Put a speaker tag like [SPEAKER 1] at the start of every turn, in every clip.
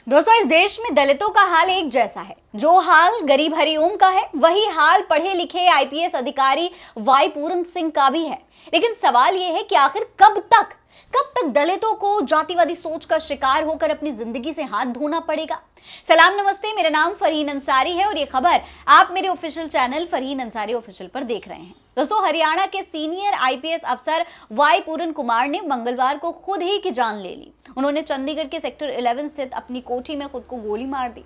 [SPEAKER 1] दोस्तों, इस देश में दलितों का हाल एक जैसा है। जो हाल गरीब हरिओम का है, वही हाल पढ़े लिखे आईपीएस अधिकारी वाई पूरन सिंह का भी है। लेकिन सवाल यह है कि आखिर कब तक दलितों को जातिवादी सोच का शिकार होकर अपनी जिंदगी से हाथ धोना पड़ेगा। सलाम नमस्ते, मेरा नाम फरहीन अंसारी है और ये खबर आप मेरे official channel Farheen Ansari official पर देख रहे हैं। दोस्तों, हरियाणा के सीनियर आईपीएस अफसर वाई पूरन कुमार ने मंगलवार को खुद ही की जान ले ली। उन्होंने चंडीगढ़ के सेक्टर 11 स्थित अपनी कोठी में खुद को गोली मार दी।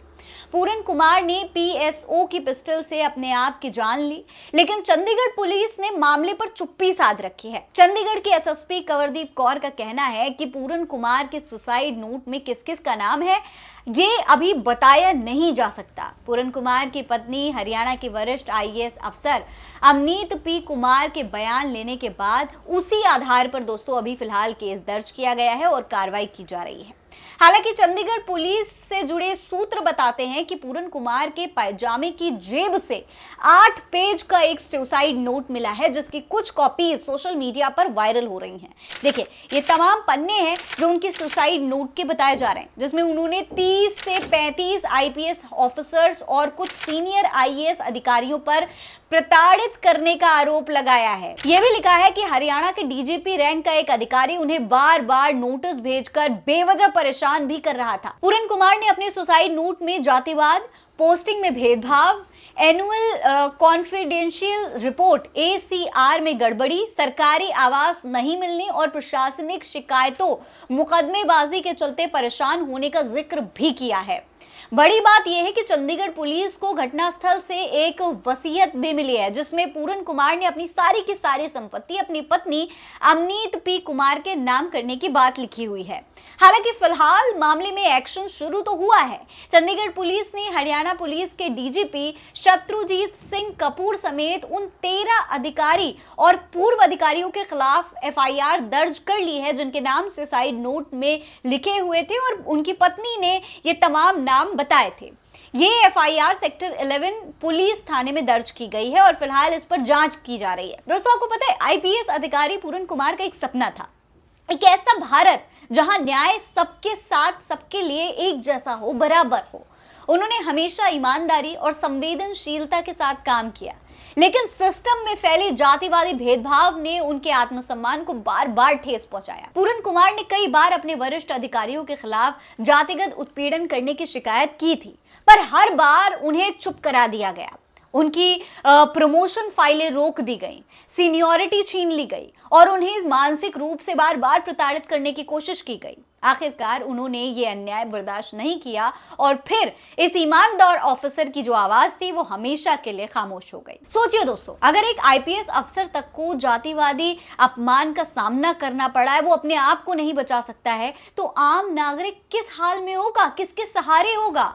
[SPEAKER 1] पूरन कुमार ने पीएसओ की पिस्टल से अपने आप की जान ली, लेकिन चंडीगढ़ पुलिस ने मामले पर चुप्पी साध रखी है। चंडीगढ़ के एसएसपी कंवरदीप कौर का कहना है कि पूरन कुमार के सुसाइड नोट में किस किस का नाम है, ये अभी बताया नहीं जा सकता। पूरन कुमार की पत्नी हरियाणा के वरिष्ठ आईएएस अफसर अमनीत पी कुमार के बयान लेने के बाद उसी आधार पर दोस्तों अभी फिलहाल केस दर्ज किया गया है और कार्रवाई की जा रही है। हालांकि चंडीगढ़ पुलिस से जुड़े सूत्र बताते हैं कि पूरन कुमार के पायजामे की जेब से 8 पेज का एक सुसाइड नोट मिला है, जिसकी कुछ कॉपीज सोशल मीडिया पर वायरल हो रही हैं। देखिए, ये तमाम पन्ने हैं जो उनके सुसाइड नोट के बताए जा रहे हैं, जिसमें उन्होंने 30 से 35 आईपीएस ऑफिसर्स और कुछ सीनियर आईएएस अधिकारियों पर प्रताड़ित करने का आरोप लगाया है। यह भी लिखा है कि हरियाणा के डीजीपी रैंक का एक अधिकारी उन्हें बार बार नोटिस भेजकर बेवजह परेशान भी कर रहा था। पूरन कुमार ने अपने सुसाइड नोट में जातिवाद, पोस्टिंग में भेदभाव, एनुअल कॉन्फिडेंशियल रिपोर्ट एसीआर में गड़बड़ी, सरकारी आवास नहीं मिलने और प्रशासनिक शिकायतों, मुकदमेबाजी के चलते परेशान होने का जिक्र भी किया है। बड़ी बात यह है कि चंडीगढ़ पुलिस को घटनास्थल से एक वसीयत भी मिली है, जिसमें पूरन कुमार ने अपनी सारी की सारी संपत्ति अपनी पत्नी अमनीत पी कुमार के नाम करने की बात लिखी हुई है। हालांकि फिलहाल मामले में एक्शन शुरू तो हुआ है। चंडीगढ़ पुलिस ने हरियाणा पुलिस के डीजीपी शत्रुजीत सिंह कपूर समेत उन 13 अधिकारी और पूर्व अधिकारियों के खिलाफ एफआईआर दर्ज कर ली है, जिनके नाम सुसाइड नोट में लिखे हुए थे और उनकी पत्नी ने ये तमाम नाम बताए थे। ये एफआईआर सेक्टर 11 पुलिस थाने में दर्ज की गई है और फिलहाल इस पर जांच की जा रही है। दोस्तों, आपको पता है, आईपीएस अधिकारी पूरन कुमार का एक सपना था, एक ऐसा भारत जहां न्याय सबके साथ, सबके लिए एक जैसा हो, बराबर हो। उन्होंने हमेशा ईमानदारी और संवेदनशीलता के साथ काम किया, लेकिन सिस्टम में फैले जातिवादी भेदभाव ने उनके आत्मसम्मान को बार बार ठेस पहुंचाया। पूरन कुमार ने कई बार अपने वरिष्ठ अधिकारियों के खिलाफ जातिगत उत्पीड़न करने की शिकायत की थी, पर हर बार उन्हें चुप करा दिया गया। उनकी प्रमोशन फाइलें रोक दी गई, सीनियरिटी छीन ली गई और उन्हें मानसिक रूप से बार बार प्रताड़ित करने की कोशिश की गई। आखिरकार उन्होंने ये अन्याय बर्दाश्त नहीं किया और फिर इस ईमानदार ऑफिसर की जो आवाज थी वो हमेशा के लिए खामोश हो गई। सोचिए दोस्तों, अगर एक आईपीएस अफसर तक को जातिवादी अपमान का सामना करना पड़ा है, वो अपने आप को नहीं बचा सकता है, तो आम नागरिक किस हाल में होगा, किसके सहारे होगा।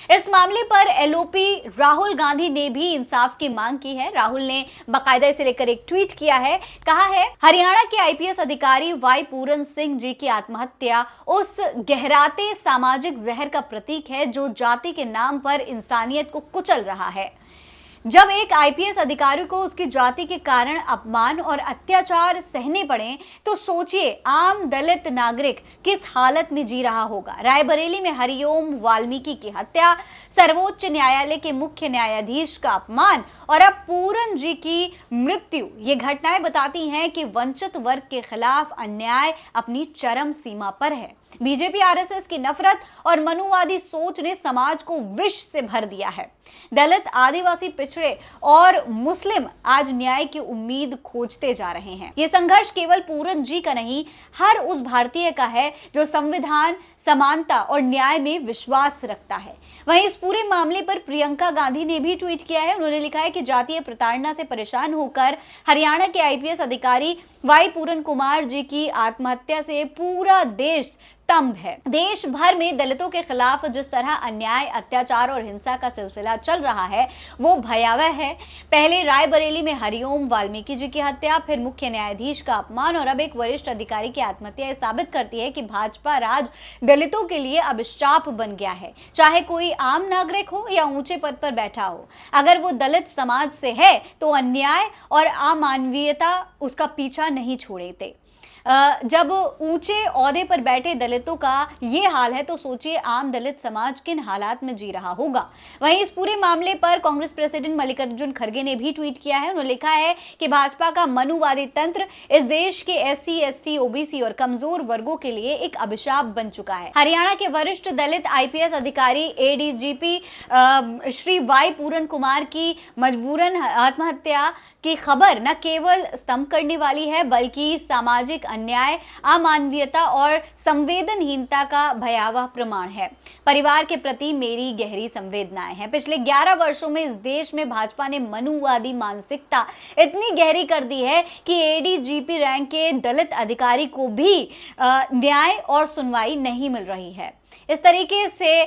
[SPEAKER 1] इस मामले पर एलओपी राहुल गांधी ने भी इंसाफ की मांग की है। राहुल ने बाकायदा इसे लेकर एक ट्वीट किया है, कहा है, हरियाणा के आईपीएस अधिकारी वाई पूरन सिंह जी की आत्महत्या उस गहराते सामाजिक जहर का प्रतीक है जो जाति के नाम पर इंसानियत को कुचल रहा है। जब एक आईपीएस अधिकारी को उसकी जाति के कारण अपमान और अत्याचार सहने पड़े, तो सोचिए आम दलित नागरिक किस हालत में जी रहा होगा। रायबरेली में हरिओम वाल्मीकि की हत्या, सर्वोच्च न्यायालय के मुख्य न्यायाधीश का अपमान और अब पूरन जी की मृत्यु, ये घटनाएं बताती हैं कि वंचित वर्ग के खिलाफ अन्याय अपनी चरम सीमा पर है। बीजेपी आरएसएस की नफरत और मनुवादी सोच ने समाज को विष से भर दिया है। दलित, आदिवासी, पिछड़े और मुस्लिम आज न्याय की उम्मीद खोजते जा रहे हैं। ये संघर्ष केवल पूरन जी का नहीं, हर उस भारतीय का है जो संविधान, समानता और न्याय में विश्वास रखता है। वहीं इस पूरे मामले पर प्रियंका गांधी ने भी ट्वीट किया है। उन्होंने लिखा है कि जातीय प्रताड़ना से परेशान होकर हरियाणा के आईपीएस अधिकारी वाई पूरन कुमार जी की आत्महत्या से पूरा देश स्तंभ है। देश भर में दलितों के खिलाफ जिस तरह अन्याय, अत्याचार और हिंसा का सिलसिला चल रहा है वो भयावह है। पहले रायबरेली में हरिओम वाल्मीकि जी की हत्या, फिर मुख्य न्यायाधीश का अपमान और अब एक वरिष्ठ अधिकारी की आत्महत्या ये साबित करती है कि भाजपा राज दलितों के लिए अब शाप बन गया है। चाहे कोई आम नागरिक हो या ऊंचे पद पर बैठा हो, अगर वो दलित समाज से है तो अन्याय और अमानवीयता उसका पीछा नहीं छोड़ते। जब ऊंचे ओहदे पर बैठे दलितों का ये हाल है तो सोचिए आम दलित समाज किन हालात में जी रहा होगा। वहीं इस पूरे मामले पर कांग्रेस प्रेसिडेंट मल्लिकार्जुन खड़गे ने भी ट्वीट किया है। उन्होंने लिखा है कि भाजपा का मनुवादी तंत्र इस देश के एससी, एसटी, ओबीसी और कमजोर वर्गों के लिए एक अभिशाप बन चुका है। हरियाणा के वरिष्ठ दलित आईपीएस अधिकारी एडीजीपी श्री वाई पूरन कुमार की मजबूरन आत्महत्या की खबर न केवल स्तंभ करने वाली है बल्कि सामाजिक अन्याय, अमानवीयता और संवेदनहीनता का भयावह प्रमाण है। परिवार के प्रति मेरी गहरी संवेदनाएं हैं। पिछले 11 वर्षों में इस देश में भाजपा ने मनुवादी मानसिकता इतनी गहरी कर दी है कि एडीजीपी रैंक के दलित अधिकारी को भी न्याय और सुनवाई नहीं मिल रही है। इस तरीके से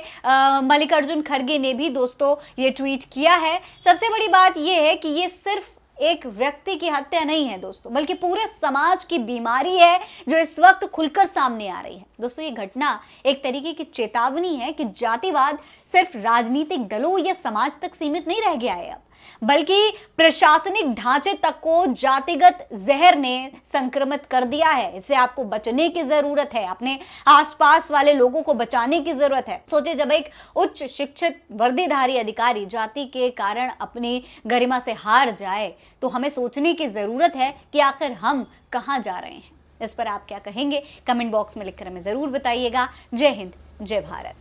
[SPEAKER 1] मल्लिकार्जुन खड़गे ने भी दोस्तों ये ट्वीट किया है। सबसे बड़ी बात यह है कि ये सिर्फ एक व्यक्ति की हत्या नहीं है दोस्तों, बल्कि पूरे समाज की बीमारी है जो इस वक्त खुलकर सामने आ रही है। दोस्तों ये घटना एक तरीके की चेतावनी है कि जातिवाद सिर्फ राजनीतिक दलों या समाज तक सीमित नहीं रह गया है अब, बल्कि प्रशासनिक ढांचे तक को जातिगत जहर ने संक्रमित कर दिया है। इससे आपको बचने की जरूरत है, अपने आसपास वाले लोगों को बचाने की जरूरत है। सोचिए जब एक उच्च शिक्षित वर्दीधारी अधिकारी जाति के कारण अपनी गरिमा से हार जाए तो हमें सोचने की जरूरत है कि आखिर हम कहां जा रहे हैं। इस पर आप क्या कहेंगे? कमेंट बॉक्स में लिखकर हमें जरूर बताइएगा। जय हिंद, जय भारत।